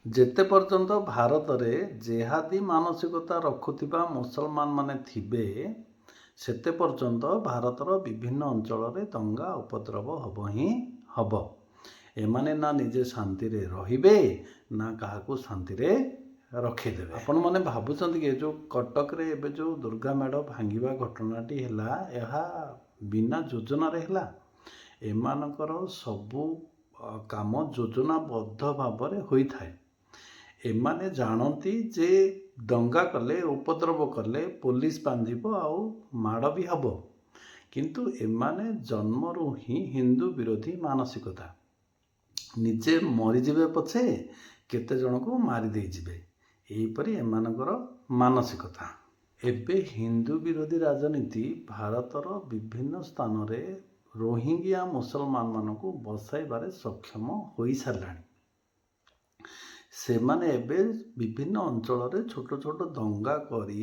ଯେତେ ପର୍ଯ୍ୟନ୍ତ ଭାରତରେ ଜେହାଦୀ ମାନସିକତା ରଖୁଥିବା ମୁସଲମାନ ମାନେ ଥିବେ ସେତେ ପର୍ଯ୍ୟନ୍ତ ଭାରତର ବିଭିନ୍ନ ଅଞ୍ଚଳରେ ଦଙ୍ଗା ଉପଦ୍ରବ ହେବ ହିଁ ହେବ। ଏମାନେ ନା ନିଜେ ଶାନ୍ତିରେ ରହିବେ ନା କାହାକୁ ଶାନ୍ତିରେ ରଖିଦେବେ। ଆପଣମାନେ ଭାବୁଛନ୍ତି କି ଯେଉଁ କଟକରେ ଏବେ ଯେଉଁ ଦୁର୍ଗା ମେଢ଼ ଭାଙ୍ଗିବା ଘଟଣାଟି ହେଲା, ଏହା ବିନା ଯୋଜନାରେ ହେଲା? ଏମାନଙ୍କର ସବୁ କାମ ଯୋଜନାବଦ୍ଧ ଭାବରେ ହୋଇଥାଏ। ଏମାନେ ଜାଣନ୍ତି ଯେ ଦଙ୍ଗା କଲେ, ଉପଦ୍ରବ କଲେ ପୋଲିସ ବାନ୍ଧିବ ଆଉ ମାଡ଼ ବି ହେବ। କିନ୍ତୁ ଏମାନେ ଜନ୍ମରୁ ହିଁ ହିନ୍ଦୁ ବିରୋଧୀ ମାନସିକତା। ନିଜେ ମରିଯିବେ ପଛେ କେତେ ଜଣଙ୍କୁ ମାରି ଦେଇଯିବେ, ଏହିପରି ଏମାନଙ୍କର ମାନସିକତା। ଏବେ ହିନ୍ଦୁ ବିରୋଧୀ ରାଜନୀତି ଭାରତର ବିଭିନ୍ନ ସ୍ଥାନରେ ରୋହିଙ୍ଗ୍ୟା ମୁସଲମାନମାନଙ୍କୁ ବସାଇବାରେ ସକ୍ଷମ ହୋଇସାରିଲାଣି। ସେମାନେ ଏବେ ବିଭିନ୍ନ ଅଞ୍ଚଳରେ ଛୋଟ ଛୋଟ ଦଙ୍ଗା କରି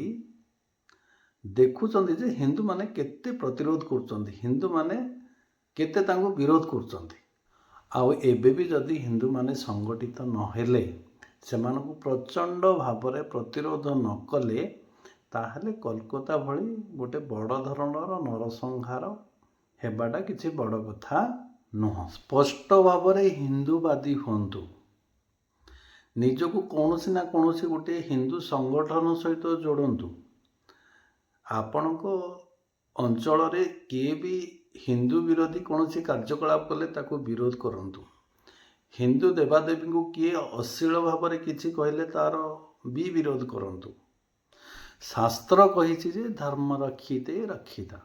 ଦେଖୁଛନ୍ତି ଯେ ହିନ୍ଦୁମାନେ କେତେ ପ୍ରତିରୋଧ କରୁଛନ୍ତି, ହିନ୍ଦୁମାନେ କେତେ ତାଙ୍କୁ ବିରୋଧ କରୁଛନ୍ତି। ଆଉ ଏବେ ବି ଯଦି ହିନ୍ଦୁମାନେ ସଂଗଠିତ ନହେଲେ, ସେମାନଙ୍କୁ ପ୍ରଚଣ୍ଡ ଭାବରେ ପ୍ରତିରୋଧ ନ କଲେ, ତାହେଲେ କୋଲକାତା ଭଳି ଗୋଟେ ବଡ଼ ଧରଣର ନରସଂହାର ହେବାଟା କିଛି ବଡ଼ କଥା ନୁହଁ। ସ୍ପଷ୍ଟ ଭାବରେ ହିନ୍ଦୁବାଦୀ ହୁଅନ୍ତୁ। ନିଜକୁ କୌଣସି ନା କୌଣସି ଗୋଟିଏ ହିନ୍ଦୁ ସଂଗଠନ ସହିତ ଯୋଡ଼ନ୍ତୁ। ଆପଣଙ୍କ ଅଞ୍ଚଳରେ କିଏ ବି ହିନ୍ଦୁ ବିରୋଧୀ କୌଣସି କାର୍ଯ୍ୟକଳାପ କଲେ ତାକୁ ବିରୋଧ କରନ୍ତୁ। ହିନ୍ଦୁ ଦେବାଦେବୀଙ୍କୁ କିଏ ଅଶ୍ଳୀଳ ଭାବରେ କିଛି କହିଲେ ତାର ବି ବିରୋଧ କରନ୍ତୁ। ଶାସ୍ତ୍ର କହିଛି ଯେ ଧର୍ମ ରକ୍ଷିତେ ରକ୍ଷିତା।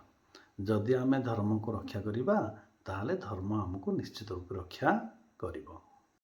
ଯଦି ଆମେ ଧର୍ମକୁ ରକ୍ଷା କରିବା, ତାହେଲେ ଧର୍ମ ଆମକୁ ନିଶ୍ଚିତ ରୂପେ ରକ୍ଷା କରିବ।